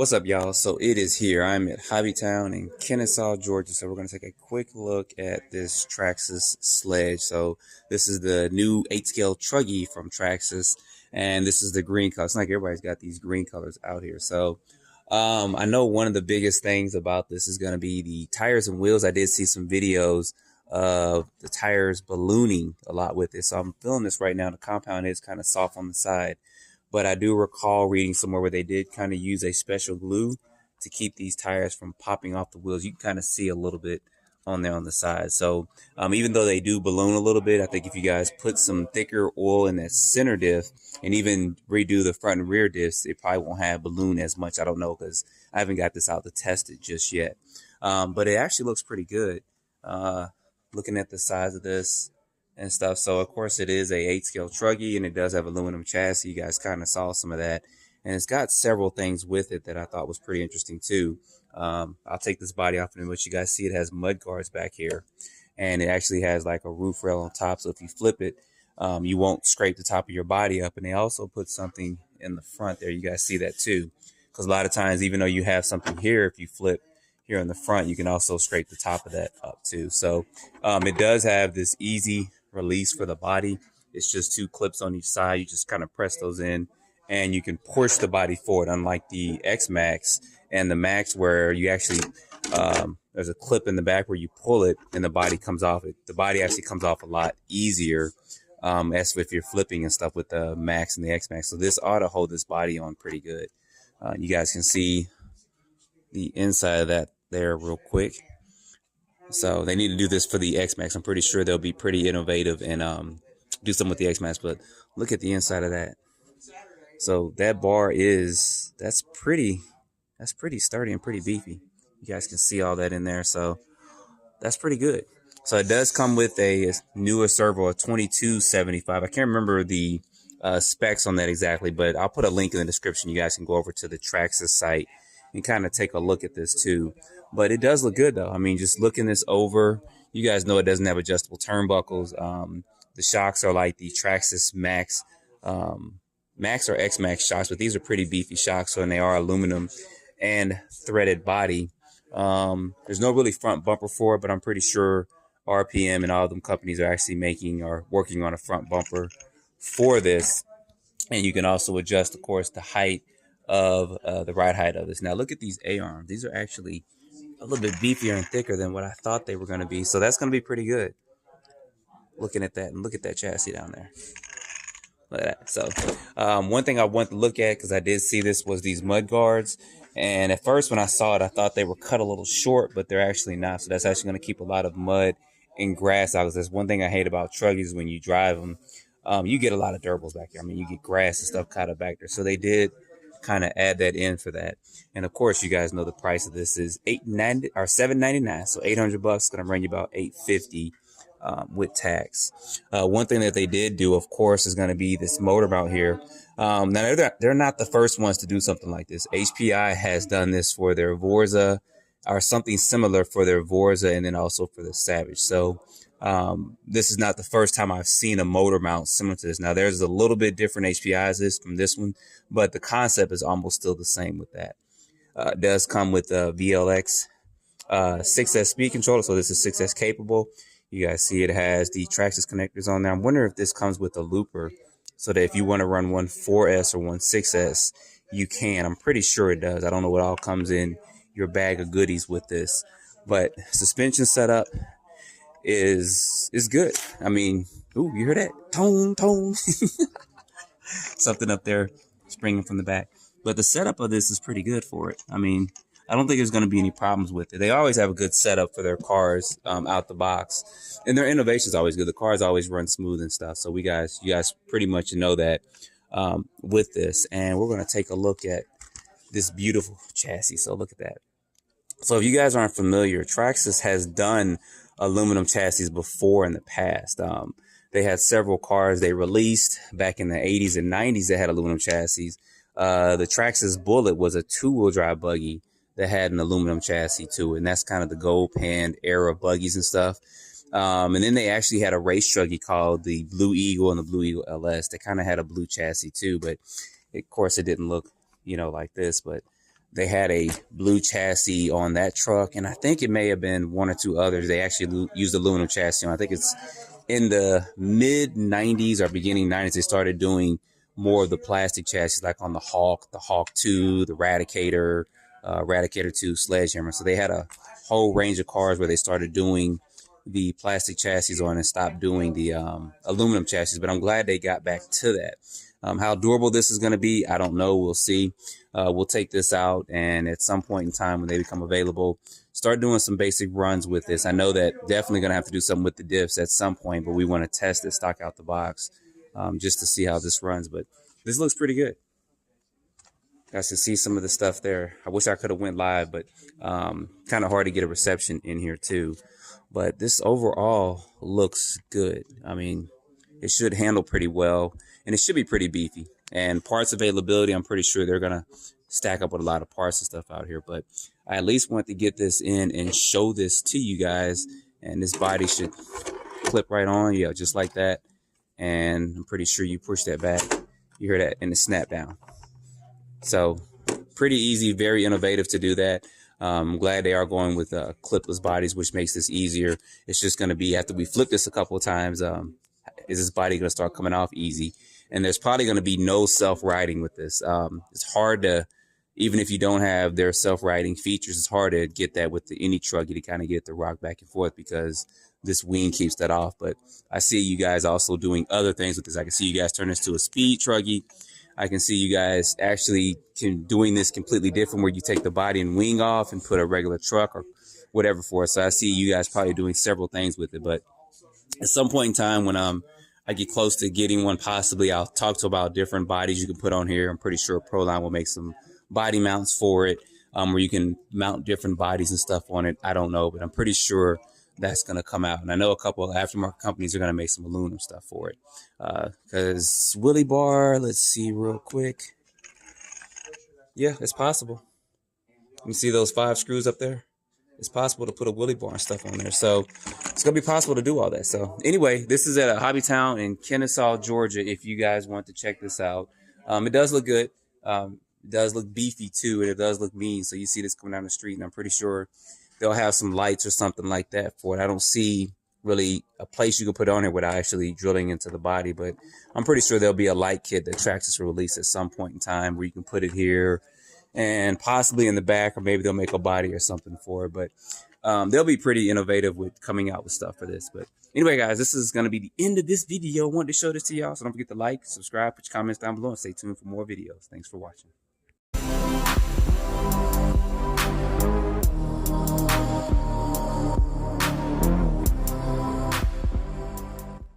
What's up, y'all? So it is here. I'm at Hobbytown in Kennesaw, Georgia. So we're going to take a quick look at this Traxxas Sledge. So this is the new 8-scale truggy from Traxxas, and this is the green color. It's like everybody's got these green colors out here. So I know one of the biggest things about this is going to be the tires and wheels. I did see some videos of the tires ballooning a lot with it. So I'm feeling this right now. The compound is kind of soft on the side. But I do recall reading somewhere where they did kind of use a special glue to keep these tires from popping off the wheels. You can kind of see a little bit on there on the side. So even though they do balloon a little bit, I think if you guys put some thicker oil in that center diff and even redo the front and rear diffs, it probably won't have balloon as much. I don't know because I haven't got this out to test it just yet. But it actually looks pretty good looking at the size of this and stuff. So of course it is a 8-scale truggy, and it does have aluminum chassis. You guys kind of saw some of that, and it's got several things with it that I thought was pretty interesting too. I'll take this body off and what you guys see, it has mud guards back here, and it actually has like a roof rail on top, so if you flip it, you won't scrape the top of your body up. And they also put something in the front there. You guys see that too, because a lot of times, even though you have something here, if you flip here in the front, you can also scrape the top of that up too. So it does have this easy release for the body. It's just 2 clips on each side. You just kind of press those in and you can push the body forward, unlike the X Max and the Max, where you actually there's a clip in the back where you pull it and the body comes off. The body actually comes off a lot easier as if you're flipping and stuff with the Max and the X Max. So this ought to hold this body on pretty good. You guys can see the inside of that there real quick. So they need to do this for the X Max. I'm pretty sure they'll be pretty innovative and do something with the X Max. But look at the inside of that. So that bar that's pretty sturdy and pretty beefy. You guys can see all that in there. So that's pretty good. So it does come with a newer servo, a 2275. I can't remember the specs on that exactly, but I'll put a link in the description. You guys can go over to the Traxxas site and kind of take a look at this too. But it does look good though. I mean, just looking this over, you guys know it doesn't have adjustable turnbuckles. The shocks are like the Traxxas Max, Max or X Max shocks, but these are pretty beefy shocks, and they are aluminum and threaded body. There's no really front bumper for it, but I'm pretty sure RPM and all of them companies are actually making or working on a front bumper for this. And you can also adjust, of course, the height of the ride height of this. Now look at these A-arms. These are actually a little bit beefier and thicker than what I thought they were going to be. So that's going to be pretty good. Looking at that, and look at that chassis down there. Look at that. So one thing I want to look at, because I did see this, was these mud guards. And at first when I saw it, I thought they were cut a little short, but they're actually not. So that's actually going to keep a lot of mud and grass out. Because that's one thing I hate about truggies when you drive them. You get a lot of durables back here. I mean, you get grass and stuff kind of back there. So they did kind of add that in for that. And of course, you guys know the price of this is $890 or $799. So $800 going to bring you about $850 with tax. One thing that they did do, of course, is going to be this motor mount here. Now they're not the first ones to do something like this. HPI has done this for their Vorza, or something similar for their Vorza, and then also for the Savage. So this is not the first time I've seen a motor mount similar to this. Now there's a little bit different HPIs from this one, but the concept is almost still the same with that. It does come with a VLX 6S speed controller, so this is 6S capable. You guys see it has the Traxxas connectors on there. I'm wondering if this comes with a looper, so that if you want to run one 4S or one 6S, you can. I'm pretty sure it does. I don't know what all comes in your bag of goodies with this, but suspension setup is good. I mean, ooh, you hear that? Tone. Something up there springing from the back. But the setup of this is pretty good for it. I mean, I don't think there's going to be any problems with it. They always have a good setup for their cars out the box. And their innovation is always good. The cars always run smooth and stuff. So you guys pretty much know that with this. And we're going to take a look at this beautiful chassis. So look at that. So if you guys aren't familiar, Traxxas has done aluminum chassis before in the past. They had several cars they released back in the 80s and 90s that had aluminum chassis. The Traxxas Bullet was a 2-wheel drive buggy that had an aluminum chassis too, and that's kind of the gold pan era buggies and stuff. And then they actually had a race truggy called the Blue Eagle and the Blue Eagle LS. They kind of had a blue chassis too, but of course it didn't look, like this. But They had a blue chassis on that truck, and I think it may have been one or two others. They actually used aluminum chassis on. I think it's in the mid 90s or beginning 90s. They started doing more of the plastic chassis, like on the Hawk 2, the Radicator 2 Sledgehammer. So they had a whole range of cars where they started doing the plastic chassis on and stopped doing the aluminum chassis. But I'm glad they got back to that. How durable this is going to be, I don't know. We'll see. We'll take this out, and at some point in time when they become available, start doing some basic runs with this. I know that definitely going to have to do something with the diffs at some point, but we want to test it stock out the box just to see how this runs. But this looks pretty good. You guys can see some of the stuff there. I wish I could have went live, but kind of hard to get a reception in here too. But this overall looks good. I mean, it should handle pretty well, and it should be pretty beefy. And parts availability, I'm pretty sure they're going to stack up with a lot of parts and stuff out here. But I at least want to get this in and show this to you guys. And this body should clip right on, yeah, just like that. And I'm pretty sure you push that back, you hear that, and it snap down. So pretty easy, very innovative to do that. I'm glad they are going with clipless bodies, which makes this easier. It's just going to be, after we flip this a couple of times, is this body going to start coming off easy? And there's probably going to be no self-riding with this. It's hard to, even if you don't have their self-riding features, it's hard to get that with any truggy to kind of get the rock back and forth because this wing keeps that off. But I see you guys also doing other things with this. I can see you guys turn this to a speed truggy. I can see you guys actually doing this completely different, where you take the body and wing off and put a regular truck or whatever for it. So I see you guys probably doing several things with it. But at some point in time when I get close to getting one, possibly I'll talk to about different bodies you can put on here. I'm pretty sure Proline will make some body mounts for it, where you can mount different bodies and stuff on it. I don't know, but I'm pretty sure that's going to come out. And I know a couple of aftermarket companies are going to make some aluminum stuff for it. Because Willy Bar, let's see real quick. Yeah, it's possible. You see those 5 screws up there? It's possible to put a Willy Bar and stuff on there. So it's going to be possible to do all that. So anyway, this is at a Hobbytown in Kennesaw, Georgia, if you guys want to check this out. It does look good. It does look beefy too, and it does look mean. So you see this coming down the street, and I'm pretty sure they'll have some lights or something like that for it. I don't see really a place you can put on it without actually drilling into the body, but I'm pretty sure there'll be a light kit that Traxxas will release at some point in time where you can put it here and possibly in the back, or maybe they'll make a body or something for it. But they'll be pretty innovative with coming out with stuff for this. But anyway, guys, this is going to be the end of this video. I wanted to show this to y'all, so don't forget to like, subscribe, put your comments down below, and stay tuned for more videos. Thanks for watching.